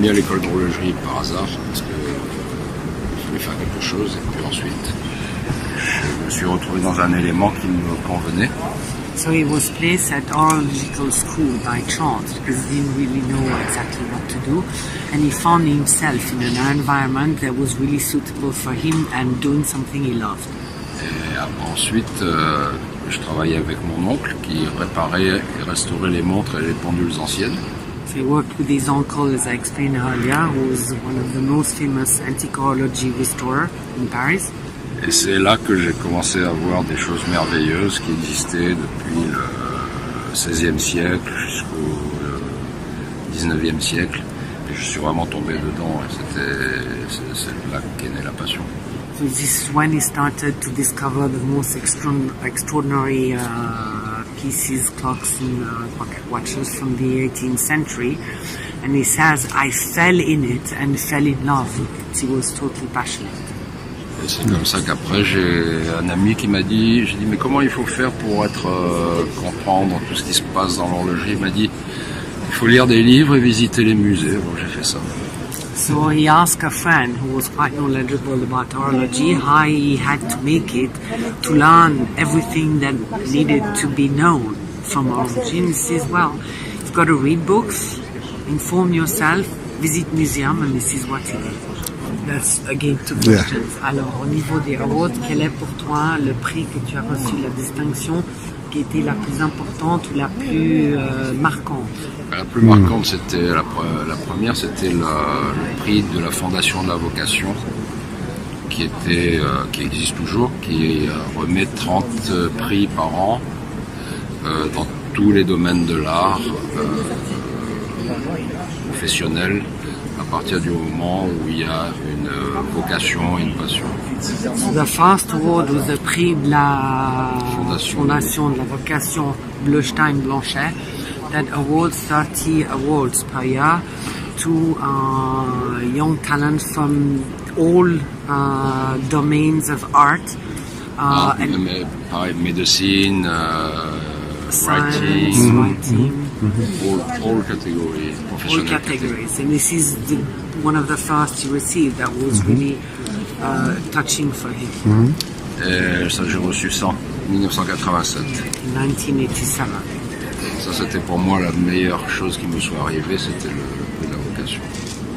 mis à l'école d'horlogerie par hasard, parce que je voulais faire quelque chose, et puis ensuite, je me suis retrouvé dans un élément qui me convenait. So he was placed at horological school by chance because he didn't really know exactly what to do, and he found himself in an environment that was really suitable for him and doing something he loved. Et ensuite, je travaillais avec mon oncle qui réparait et restaurait les montres et les pendules anciennes. So he worked with his uncle, as I explained earlier, who was one of the most famous antique horology restorer in Paris. Et c'est là que j'ai commencé à voir des choses merveilleuses qui existaient depuis le XVIe siècle jusqu'au XIXe siècle. Et je suis vraiment tombé dedans et c'est là qu'est née la passion. So this is when he started to discover the most extraordinary pieces, clocks and pocket watches from the 18th century. And he says, I fell in it and fell in love. He was totally passionate. Et c'est comme ça qu'après j'ai un ami qui m'a dit, j'ai dit mais comment il faut faire pour comprendre tout ce qui se passe dans l'horlogerie. Il m'a dit il faut lire des livres et visiter les musées. Bon, j'ai fait ça. So he asked a friend who was quite knowledgeable about horology how he had to make it to learn everything that needed to be known from horology. And he says, well, you've got to read books, inform yourself, visit museums, and this is what he did. That's again two questions. Yeah. Alors, au niveau des awards, quel est pour toi le prix que tu as reçu, la distinction qui était la plus importante ou la plus marquante? La plus marquante, c'était la première, c'était le prix de la Fondation de la Vocation, qui existe toujours, qui remet 30 prix par an dans tous les domaines de l'art professionnel, à partir du moment où il y a une vocation et une passion. The first award was the prix de la Fondation de la Vocation Bleustein-Blanchet that awards 30 awards per year to young talents from all domains of art. Medicine, science, writing. All categories, all categories, and this is one of the first he received that was really touching for him. Et ça, j'ai reçu ça en 1987. In 1987. Ça, c'était pour moi la meilleure chose qui me soit arrivée, c'était le prix de la vocation.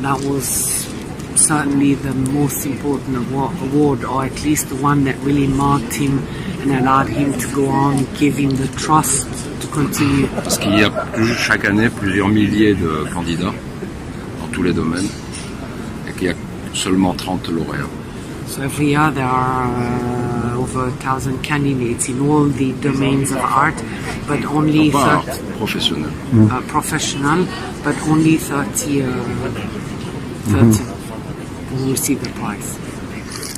That was certainly the most important award, or at least the one that really marked him and allowed him to go on, give him the trust to continue. Parce qu'il y a chaque année plusieurs milliers de candidats dans tous les domaines et qu'il y a seulement 30 lauréats. So every year there are over 1,000 candidates in all the domains of art, but only 30 professional. Professional, but only 30 will receive the prize.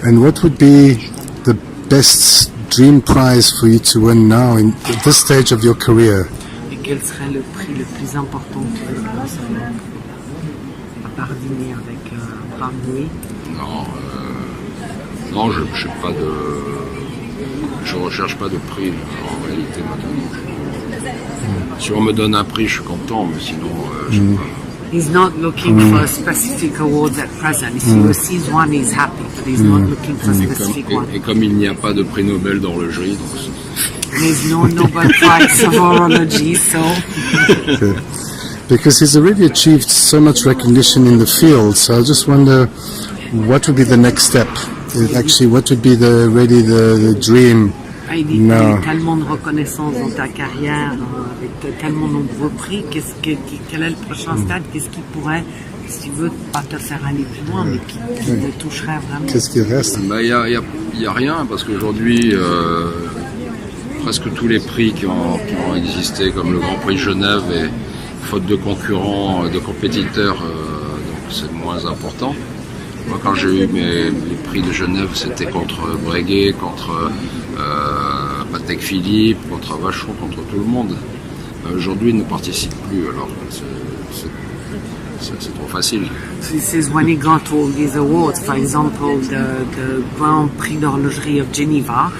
And what would be the best dream prize for you to win now at this stage of your career? Et quel serait le prix le plus important que vous recevoir? À part dîner avec Bram Louis? Non, je recherche pas de prix en réalité maintenant. Si on me donne un prix, je suis content, mais sinon, je sais pas. He's not looking for specific awards at present. If he receives one, he's happy, but he's not looking for specific one. Et comme il n'y a pas de prix Nobel d'horlogerie, donc there's no Nobel Prize of horology, so. Because he's already achieved so much recognition in the field, so I just wonder what would be the next step. Actually, what would be the dream? Il y a tellement de reconnaissance dans ta carrière, avec tellement de nombreux prix. Quel est le prochain stade? Qu'est-ce qui pourrait, si tu veux, pas te faire aller plus loin, mais qui te toucherait vraiment? Qu'est-ce qui reste? Il y a rien, parce qu'aujourd'hui, presque tous les prix qui ont existé, comme le Grand Prix de Genève, et faute de concurrents, de compétiteurs, donc c'est moins important. Moi, quand j'ai eu les prix de Genève, c'était contre Breguet, contre Patek Philippe, contre Vacheron, contre tout le monde. Aujourd'hui, ils ne participent plus, alors c'est trop facile. So he says when he got all these awards, for example, the Grand Prix d'Horlogerie of Geneva,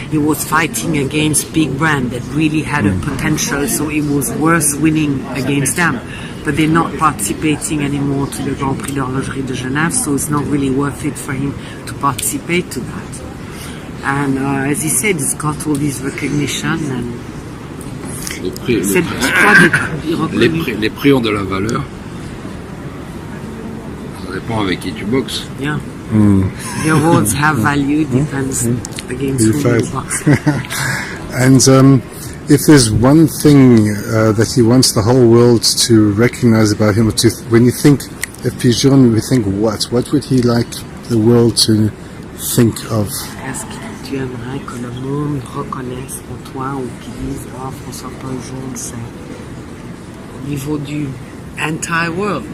he was fighting against big brands that really had a potential, so it was worth winning against them. but they're not participating anymore to the Grand Prix d'Horlogerie de Genève, so it's not really worth it for him to participate to that. And as he said, he's got all this recognition and les prix ont de la valeur. Ça dépend avec qui tu boxes. Yeah. The awards have value, depends against who you box. And if there's one thing that he wants the whole world to recognize about him, when you think of Pigeon, we think what? What would he like the world to think of? Qu'est-ce que tu aimerais que le monde reconnaisse en toi ou qu'ils disent « Ah, François-Paul Jones, c'est au niveau du entire world ».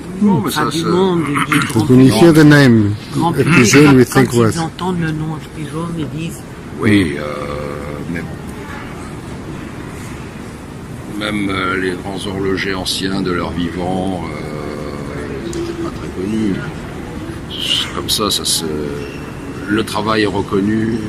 Ça, Du monde, du grand When you hear the name Grand of Prix. Pigeon, we think Quand what? ils entendent le nom de Pigeon, ils disent Oui, même les grands horlogers anciens de leur vivant, ils n'étaient pas très connus. Comme ça, le travail est reconnu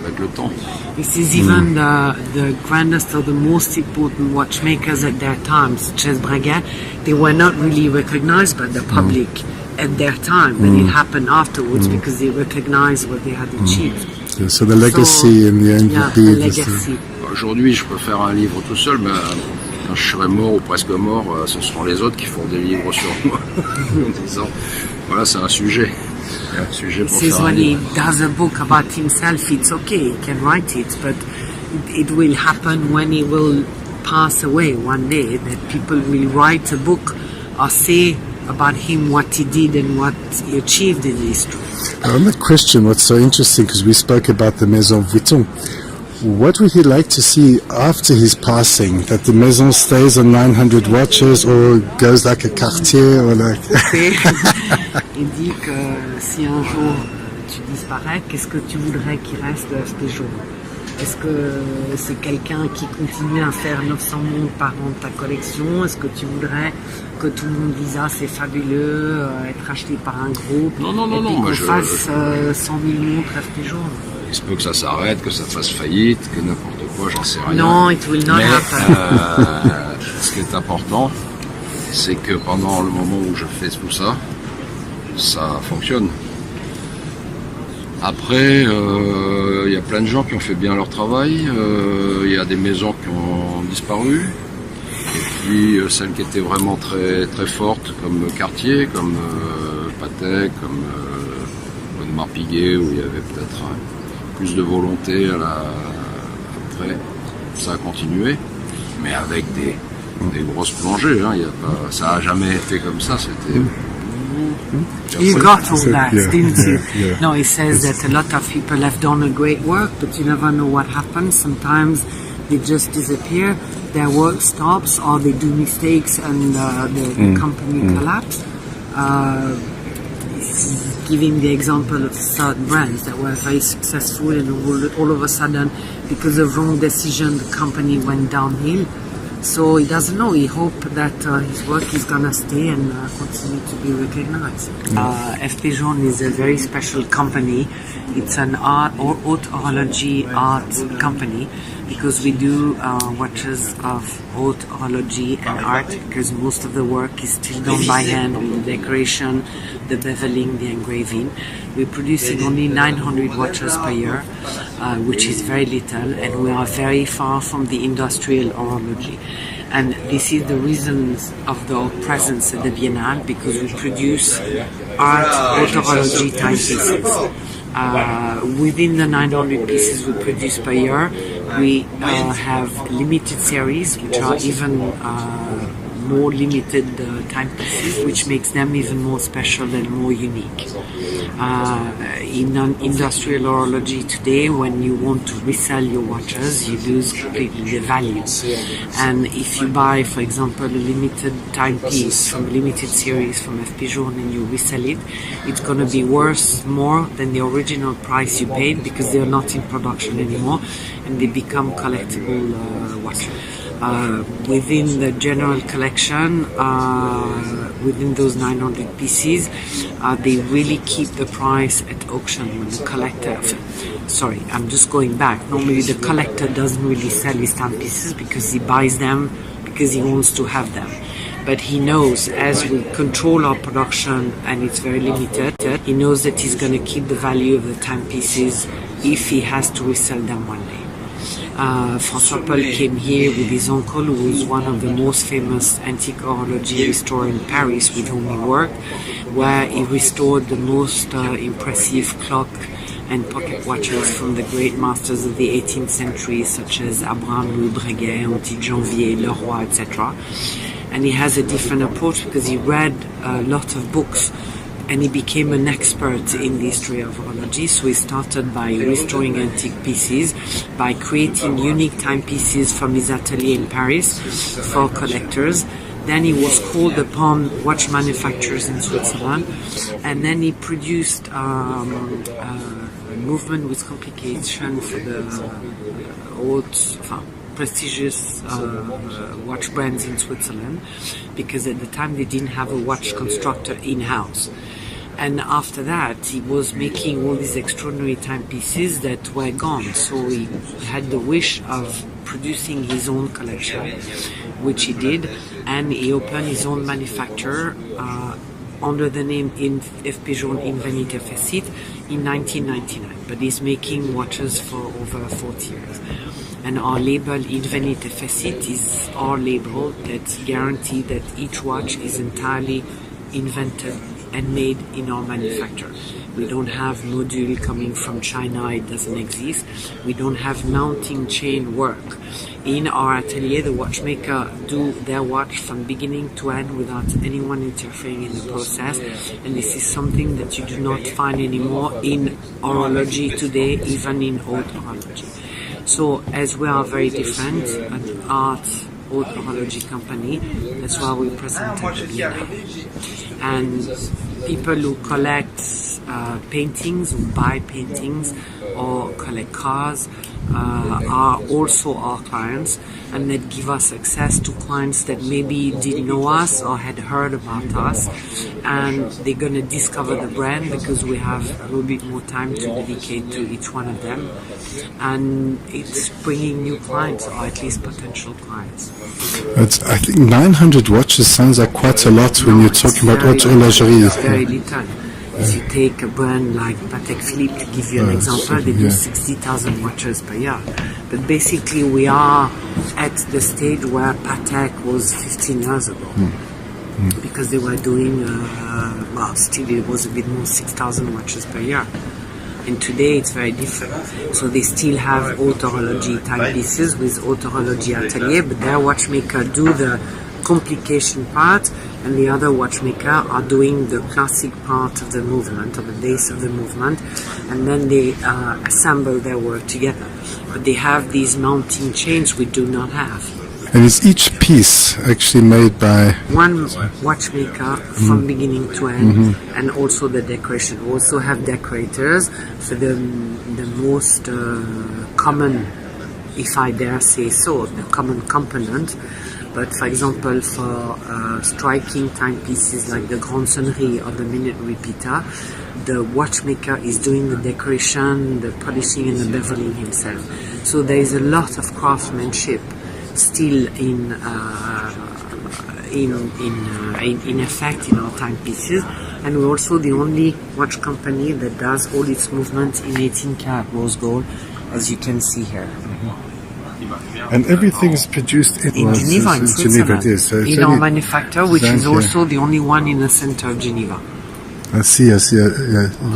avec le temps. this is even the grandest or the most important watchmakers at their time, such as Breguet. They were not really recognized by the public at their time, but it happened afterwards because they recognized what they had achieved. Yeah, so the legacy in the end Yeah, would be the this, legacy. Aujourd'hui, je peux faire un livre tout seul, mais quand je serai mort ou presque mort, ce seront les autres qui feront des livres sur moi. En disant, voilà, c'est un sujet. Un sujet pour Says faire un when he livre. does a book about himself, it's okay, he can write it, but it will happen when he will pass away one day, that people will write a book or say about him what he did and what he achieved in history. On that question, what's so interesting, because we spoke about the Maison Vuitton, what would he like to see after his passing? That the Maison stays on 900 watches or goes like a Cartier or like... Il dit que si un jour tu disparais, qu'est-ce que tu voudrais qu'il reste de FP Jones? Est-ce que c'est quelqu'un qui continue à faire 900 montres par an de ta collection? Est-ce que tu voudrais que tout le monde dise ah c'est fabuleux, être acheté par un groupe? Non, et puis moi, qu'on fasse 100 000 montres FP Jones? Il se peut que ça s'arrête, que ça fasse faillite, que n'importe quoi, j'en sais rien. Non, it will not Mais, happen. ce qui est important, c'est que pendant le moment où je fais tout ça, ça fonctionne. Après, il y a plein de gens qui ont fait bien leur travail, il y a des maisons qui ont disparu, et puis celles qui étaient vraiment très, très fortes, comme Cartier, comme Patek, comme Audemars Piguet, où il y avait peut-être plus de volonté après, ça a continué, mais avec des grosses plongées, hein, ça n'a jamais été comme ça, c'était... You got all that, Yeah, didn't you? yeah. No, he says that a lot of people have done a great work, but you never know what happens. Sometimes they just disappear, their work stops, or they do mistakes and the company collapses. He's giving the example of certain brands that were very successful and all of a sudden, because of wrong decision, the company went downhill. So he doesn't know. He hopes that his work is gonna stay and continue to be recognized. FP Jones is a very special company. It's an haute horlogerie art company because we do watches of haute horlogerie and art because most of the work is still done by hand with the decoration, the beveling, the engraving. We're producing only 900 watches per year, which is very little, and we are very far from the industrial horlogerie. And this is the reasons of our presence at the Biennale, because we produce art haute horlogerie timepieces. Within the 900 pieces we produce per year, we have limited series, which are even more limited timepieces, which makes them even more special and more unique. In industrial horology today, when you want to resell your watches, you lose completely the value. And if you buy, for example, a limited timepiece from a limited series from FP Jones and you resell it, it's going to be worth more than the original price you paid because they're not in production anymore and they become collectible watches. Within the general collection, within those 900 pieces, they really keep the price at auction when the collector... Sorry, I'm just going back. Normally the collector doesn't really sell his timepieces because he buys them because he wants to have them. But he knows, as we control our production and it's very limited, he knows that he's going to keep the value of the timepieces if he has to resell them one day. François Paul came here with his uncle, who was one of the most famous antique horology restorer in Paris, with whom he worked, where he restored the most impressive clock and pocket watches from the great masters of the 18th century, such as Abraham Louis Breguet, Antique Janvier, Leroy, etc. And he has a different approach because he read a lot of books and he became an expert in the history of horology. So he started by restoring antique pieces, by creating unique timepieces from his atelier in Paris for collectors. Then he was called upon watch manufacturers in Switzerland, and then he produced a movement with complication for the prestigious watch brands in Switzerland, because at the time they didn't have a watch constructor in-house. And after that, he was making all these extraordinary timepieces that were gone. So he had the wish of producing his own collection, which he did, and he opened his own manufacturer under the name F. Pigeon in Vanité Facite in 1999. But he's making watches for over 40 years. And our label in Vanité Facite is our label that guarantees that each watch is entirely invented and made in our manufacture. We don't have module coming from China, it doesn't exist. We don't have mounting chain work. In our atelier, the watchmaker do their watch from beginning to end without anyone interfering in the process. And this is something that you do not find anymore in horology today, even in haute horology. So as we are very different, an art haute horology company, that's why we present at the Biennale. And people who collect paintings, who buy paintings or collect cars are also our clients, and that give us access to clients that maybe didn't know us or had heard about us, and they're going to discover the brand because we have a little bit more time to dedicate to each one of them, and it's bringing new clients, or at least potential clients. I think 900 watches sounds like quite a lot when you're talking about haute horlogerie. It's very little. If you take a brand like Patek Philippe, to give you an example, they do 60,000 watches per year. But basically we are at the stage where Patek was 15 years ago. Because they were doing, still it was a bit more, 6,000 watches per year. And today it's very different. So they still have haute horology timepieces with haute horology atelier, but their watchmaker do the complication part, and the other watchmaker are doing the classic part of the movement, or the base of the movement, and then they assemble their work together. But they have these mounting chains we do not have. And is each piece actually made by one watchmaker from beginning to end, and also the decoration? We also have decorators for the most common, if I dare say so, the common component. But for example, for striking timepieces like the Grande Sonnerie or the Minute Repeater, the watchmaker is doing the decoration, the polishing and the beveling himself. So there is a lot of craftsmanship still in effect in our timepieces, and we're also the only watch company that does all its movements in 18-karat rose gold, as you can see here. And everything is produced in Geneva, in Switzerland, in our manufacturer, which is here. also the only one in the center of Geneva. I see, yeah.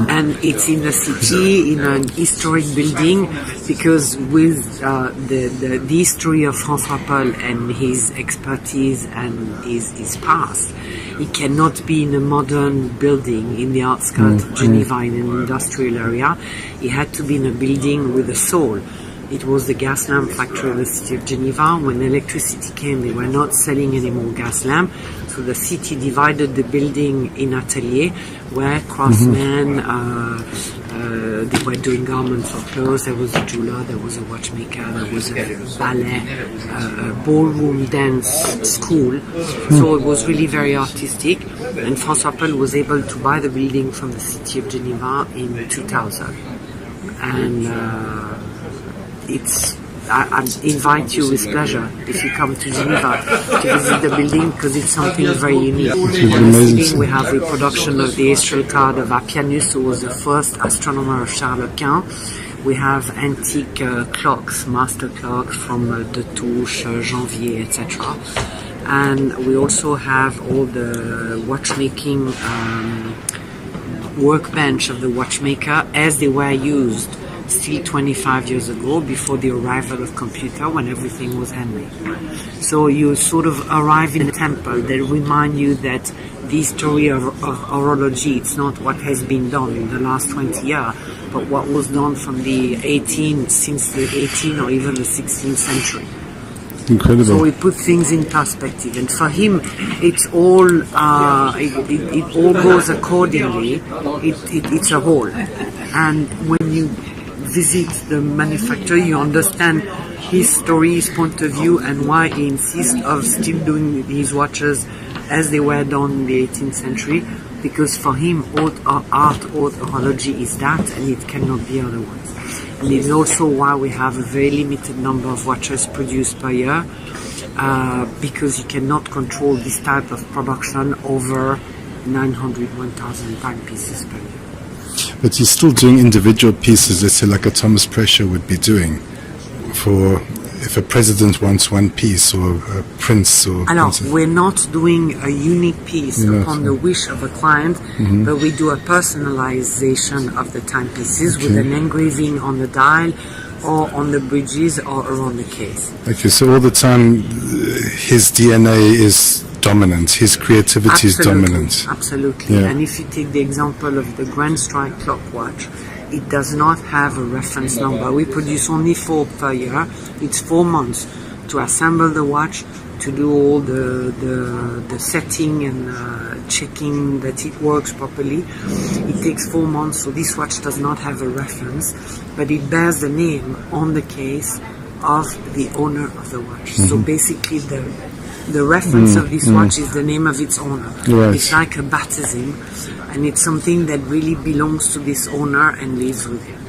And it's in the city, in an historic building, because with the history of François Paul and his expertise and his past, it cannot be in a modern building in the outskirts of Geneva, in an industrial area. It had to be in a building with a soul. It was the gas lamp factory of the city of Geneva. When electricity came, they were not selling any more gas lamp. So the city divided the building in atelier, where craftsmen, they were doing garments for clothes. There was a jeweler, there was a watchmaker, there was a ballet, a ballroom dance school. So it was really very artistic. And François Paul was able to buy the building from the city of Geneva in 2000. And it's I invite you with pleasure if you come to Geneva to visit the building, because it's something very unique. On the ceiling we have reproduction of the astral card of Appianus, who was the first astronomer of Charles Quint. We have antique clocks, master clocks from De Touche, Janvier, etc. And we also have all the watchmaking workbench of the watchmaker as they were used still 25 years ago, before the arrival of computer, when everything was handmade. So you sort of arrive in a temple that remind you that the story of horology, it's not what has been done in the last 20 years, but what was done from since the 18th or even the 16th century. Incredible. So we put things in perspective, and for him, it's all it all goes accordingly. It's a whole, and when you visit the manufacturer, you understand his story, his point of view, and why he insists of still doing these watches as they were done in the 18th century. Because for him, haute horology is that, and it cannot be otherwise. And it's also why we have a very limited number of watches produced per year, because you cannot control this type of production over 900, 1,000 timepieces per year. But he's still doing individual pieces, let's say like a Thomas Prescher would be doing, for if a president wants one piece, or a prince or Alors, we're not doing a unique piece upon the wish of a client, but we do a personalization of the timepieces with an engraving on the dial or on the bridges or around the case. Okay, so all the time his DNA is dominant, his creativity is dominant. Absolutely. Yeah. And if you take the example of the Grand Strike clock watch, it does not have a reference number. We produce only 4 per year. It's 4 months to assemble the watch, to do all the setting and checking that it works properly. It takes 4 months, so this watch does not have a reference, but it bears the name on the case of the owner of the watch. So basically the reference of this watch is the name of its owner. Right. It's like a baptism, and it's something that really belongs to this owner and lives with him.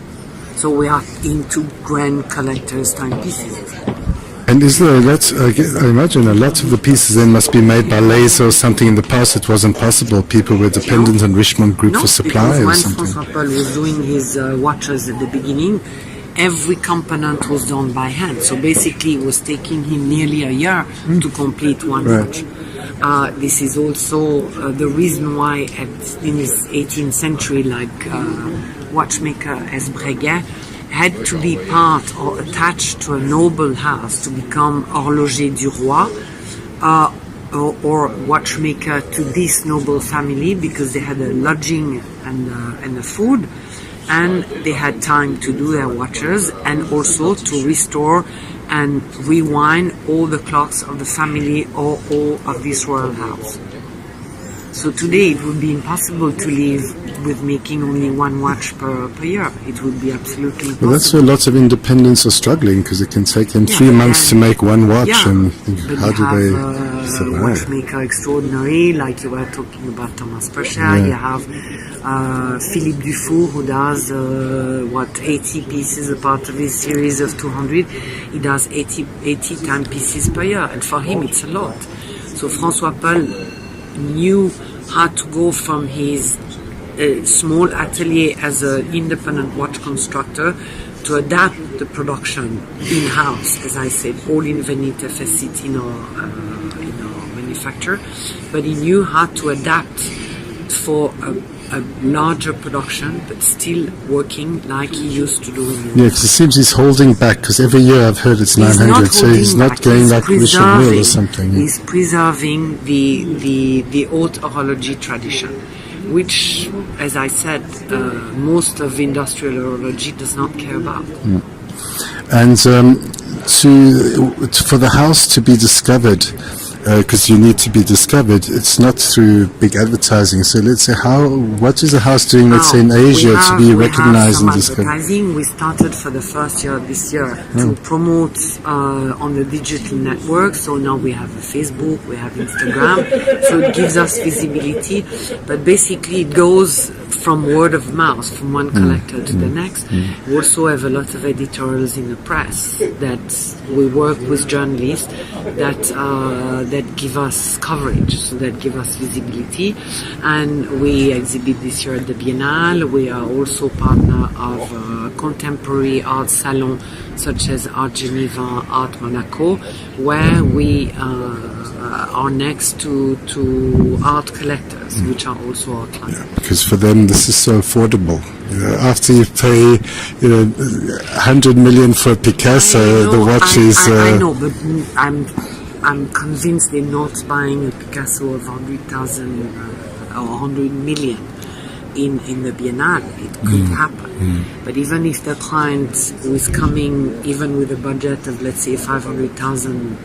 So we are into grand collectors' timepieces. And is there a lot, I imagine a lot of the pieces then must be made by laser or something. In the past it wasn't possible, people were dependent on Richemont Group for supply or something. When François Paul was doing his watches at the beginning, every component was done by hand. So basically it was taking him nearly a year to complete one watch. This is also the reason why in his 18th century, like watchmaker as Breguet had to be part or attached to a noble house to become horloger du roi, or watchmaker to this noble family, because they had a lodging and a food, and they had time to do their watches and also to restore and rewind all the clocks of the family or all of this royal house. So today it would be impossible to live with making only one watch per year. It would be absolutely impossible. Well, that's where lots of independents are struggling, because it can take them 3 months to make one watch, and how do they survive? Watchmaker extraordinary, like you were talking about Thomas Prescher. You have Philippe Dufour, who does 80 pieces, a part of his series of 200. He does 80 timepieces per year, and for him it's a lot. So François Paul knew how to go from his small atelier as an independent watch constructor to adapt the production in-house, as I said, all in Veneta Facit in our manufacture. But he knew how to adapt for a larger production, but still working like he used to do in Europe. Yeah, because it seems he's holding back, because every year I've heard it's 900, so he's not going like Richard Mille or something. He's preserving the haute horology tradition, which, as I said, most of industrial horology does not care about. Yeah. And for the house to be discovered, because you need to be discovered, it's not through big advertising. So let's say, what is the house doing, let's say in Asia, to be recognized and discovered? Advertising. We started for the first year this year to promote on the digital network. So now we have Facebook, we have Instagram, so it gives us visibility. But basically it goes from word of mouth, from one collector to the next. We also have a lot of editorials in the press that we work with journalists that give us coverage, so that give us visibility. And we exhibit this year at the Biennale. We are also partner of contemporary art salon such as Art Geneva, Art Monaco, where we are next to art collectors, which are also our clients. Yeah, because for them this is so affordable. After you pay, 100 million for Picasso, the watch is. I know, but I'm convinced they're not buying a Picasso of 100,000 or 100 million in the Biennale. It could happen. But even if the client who is coming, even with a budget of, let's say, 500,000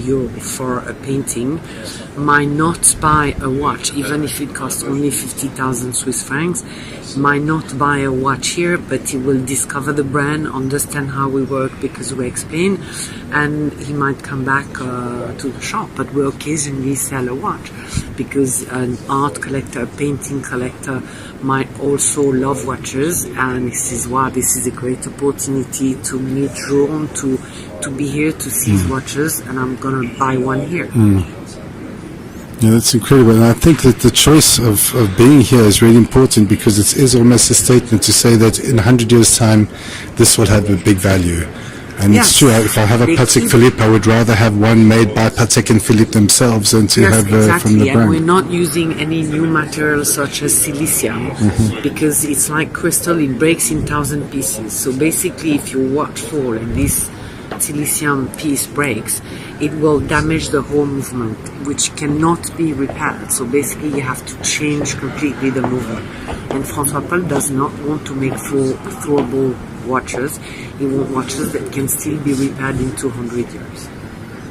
euro for a painting, might not buy a watch, even if it costs only 50,000 Swiss francs, might not buy a watch here, but he will discover the brand, understand how we work because we explain, and he might come back to the shop. But we occasionally sell a watch because an art collector, a painting collector might also love watches, and he says, wow, this is a great opportunity to meet Jean, to be here to see his watches, and I'm going to buy one here. Yeah, that's incredible. And I think that the choice of being here is really important, because it is almost a statement to say that in 100 years' time, this will have a big value. And Yes. it's true, if I have a Patek Philippe, I would rather have one made by Patek and Philippe themselves than to Yes, have exactly. from the And we're brand. not using any new materials such as silicium, because it's like crystal, it breaks in 1,000 pieces. So basically, if your watch fall and this silicium piece breaks, it will damage the whole movement, which cannot be repaired. So basically, you have to change completely the movement. And François Paul does not want to make throwable watches. He wants watches that can still be repaired in 200 years.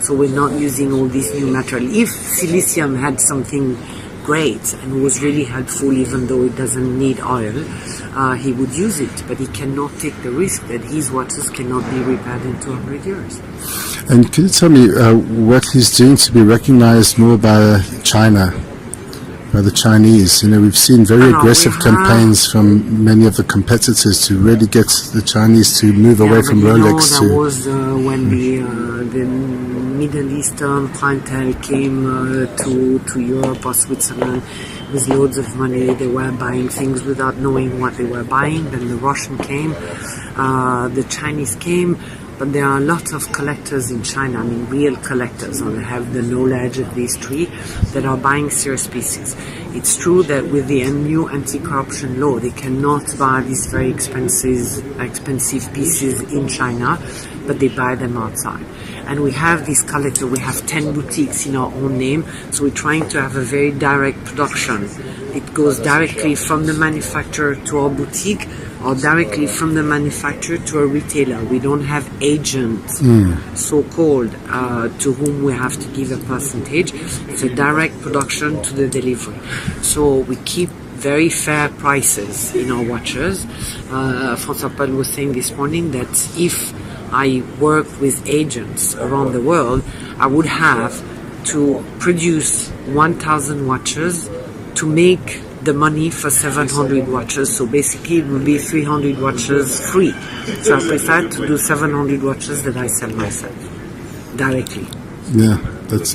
So we're not using all this new material. If silicium had something great and was really helpful, even though it doesn't need oil, he would use it. But he cannot take the risk that his watches cannot be repaired in 200 years. And can you tell me what he's doing to be recognized more by China, by the Chinese? We've seen very aggressive campaigns from many of the competitors to really get the Chinese to move away from Rolex. That was when the Middle Eastern clientele came to Europe or Switzerland with loads of money. They were buying things without knowing what they were buying. Then the Russian came, the Chinese came. But there are a lot of collectors in China, real collectors, and they have the knowledge of these three, that are buying serious pieces. It's true that with the new anti-corruption law, they cannot buy these very expensive pieces in China, but they buy them outside. And we have this collector, we have 10 boutiques in our own name, so we're trying to have a very direct production. It goes directly from the manufacturer to our boutique, or directly from the manufacturer to a retailer. We don't have agents, so-called, to whom we have to give a percentage. It's a direct production to the delivery. So we keep very fair prices in our watches. François Paul was saying this morning that if I work with agents around the world, I would have to produce 1,000 watches to make the money for 700 watches. So basically it will be 300 watches free. So I prefer to do 700 watches that I sell myself directly. Yeah, that's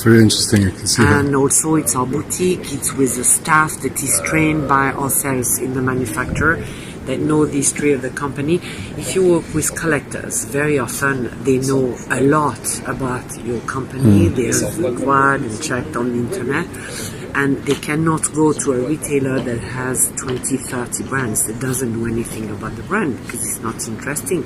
very interesting. I can see that. And also it's our boutique, it's with a staff that is trained by ourselves in the manufacturer, that know the history of the company. If you work with collectors, very often they know a lot about your company. They have inquired and checked on the internet, and they cannot go to a retailer that has 20, 30 brands that doesn't know anything about the brand, because it's not interesting.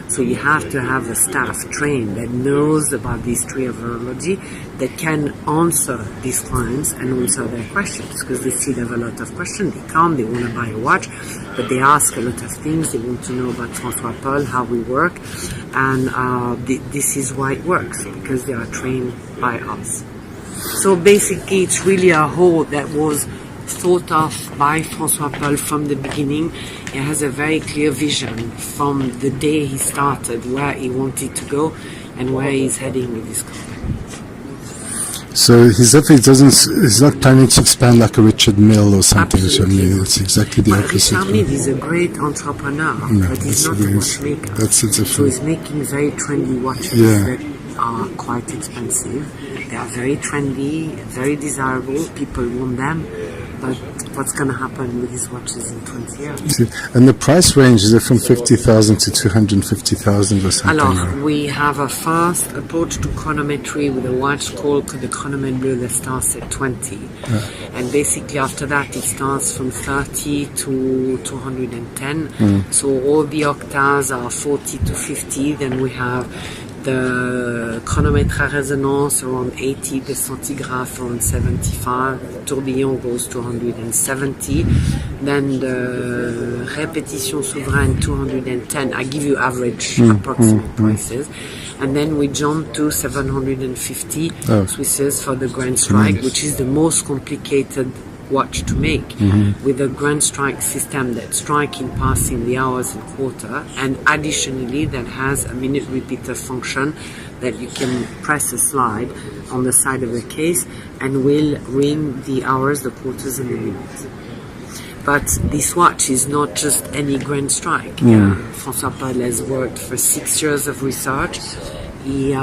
So you have to have a staff trained that knows about the history of horology, that can answer these clients and answer their questions, because they still have a lot of questions. They come, they want to buy a watch, but they ask a lot of things. They want to know about François Paul, how we work, and this is why it works, because they are trained by us. So basically it's really a whole that was thought of by François Paul from the beginning. He has a very clear vision from the day he started, where he wanted to go and where he's heading with his company. So he's not planning to expand like a Richard Mill or something. Absolutely. I mean, it's exactly the opposite. Richard Mill is a great entrepreneur, but he's not a watchmaker. That's a different. So he's making very trendy watches that are quite expensive. They are very trendy, very desirable. People want them. But what's going to happen with these watches in 20 years? And the price range, is it from 50,000 to 250,000 or something? Alors, we have a fast approach to chronometry with a watch called the Chronomètre Bleu that starts at 20. And basically after that it starts from 30 to 210. So all the octaves are 40 to 50. Then we have the chronomètre à résonance around 80, the centigraph around 75, the tourbillon goes to 170, then the répétition souveraine 210. I give you average approximate prices, and then we jump to 750 Swisses for the Grand Strike, which is the most complicated watch to make, with a Grand Strike system that strike in passing the hours and quarter, and additionally that has a minute repeater function that you can press a slide on the side of the case and will ring the hours, the quarters and the minutes. But this watch is not just any Grand Strike. François Paul has worked for 6 years of research. He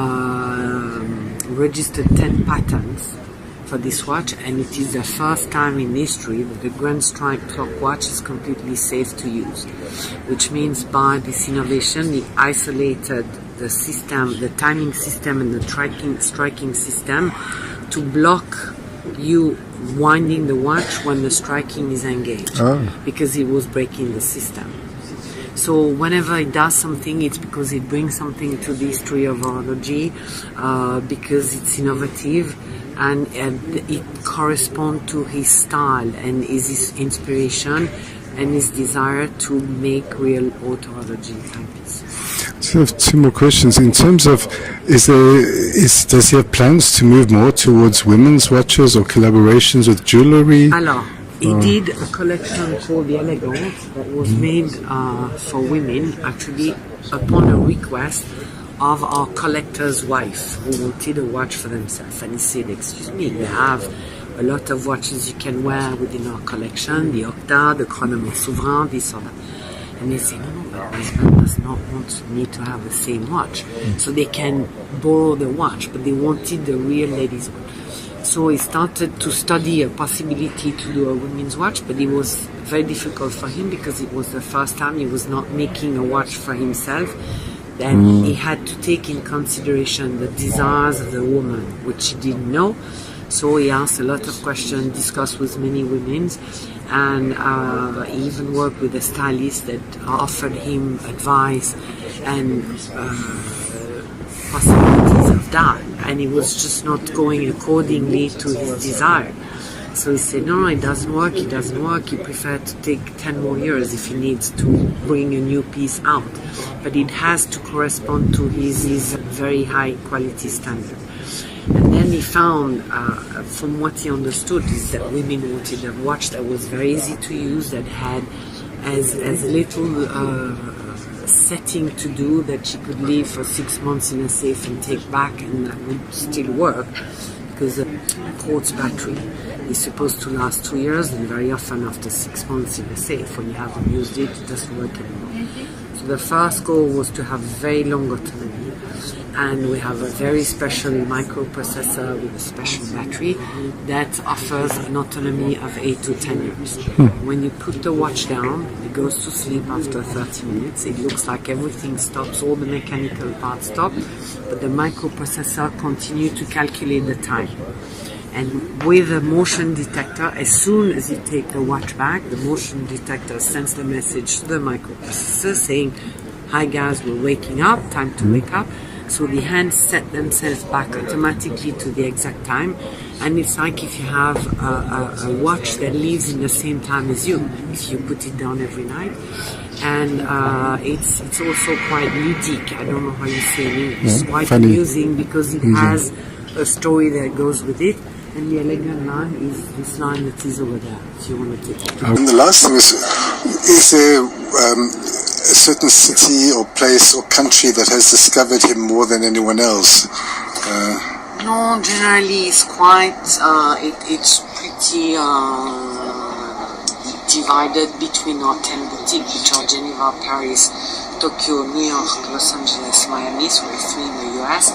registered 10 patents for this watch, and it is the first time in history that the Grand Strike clock watch is completely safe to use, which means by this innovation he isolated the system, the timing system and the striking system to block you winding the watch when the striking is engaged, because it was breaking the system. So whenever it does something, it's because it brings something to the history of horology, because it's innovative, and it corresponds to his style and his inspiration and his desire to make real horology timepieces. So I have two more questions. In terms of, does he have plans to move more towards women's watches or collaborations with jewellery? Alors, he did a collection called the Elegance that was made for women, actually upon a request of our collector's wife who wanted a watch for themselves. And he said, excuse me, we have a lot of watches you can wear within our collection, the Octa, the Chronomètre Souverain, this or that. And they say, no, my husband does not want me to have the same watch. So they can borrow the watch, but they wanted the real ladies' watch. So he started to study a possibility to do a women's watch, but it was very difficult for him because it was the first time he was not making a watch for himself. Then he had to take in consideration the desires of the woman, which he didn't know. So he asked a lot of questions, discussed with many women, and he even worked with a stylist that offered him advice and possibilities of that. And he was just not going accordingly to his desire. So he said, no, it doesn't work. He preferred to take 10 more years if he needs to bring a new piece out. But it has to correspond to his very high quality standard. And then he found, from what he understood, is that women wanted a watch that was very easy to use, that had as little setting to do, that she could leave for 6 months in a safe and take back, and that would still work, because a quartz battery is supposed to last 2 years, and very often after 6 months in a safe, when you haven't used it, it doesn't work anymore. So the first goal was to have very long autonomy, and we have a very special microprocessor with a special battery that offers an autonomy of 8 to 10 years. When you put the watch down, it goes to sleep after 30 minutes. It looks like everything stops, all the mechanical parts stop, but the microprocessor continues to calculate the time. And with a motion detector, as soon as you take the watch back, the motion detector sends the message to the microprocessor saying, hi guys, we're waking up, time to wake up. So the hands set themselves back automatically to the exact time. And it's like if you have a watch that lives in the same time as you, if you put it down every night. And it's also quite ludique. I don't know how you say it in English. It's quite amusing because it has a story that goes with it. And the elegant line is this line that is over there, if you want to take it. And the last thing is there a certain city or place or country that has discovered him more than anyone else? No, generally it's quite, it's pretty divided between our 10 boutiques, which are Geneva, Paris, Tokyo, New York, Los Angeles, Miami, so we have 3 in the US,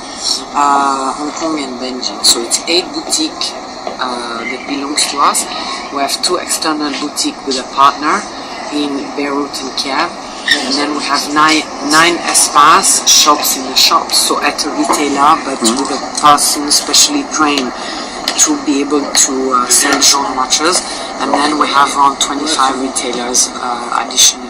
Hong Kong and Beijing. So it's 8 boutiques that belongs to us. We have 2 external boutiques with a partner in Beirut and Kiev. And then we have 9 espace shops in the shops, so at a retailer, but with a person specially trained to be able to sell Jean watches. And then we have around 25 retailers additionally.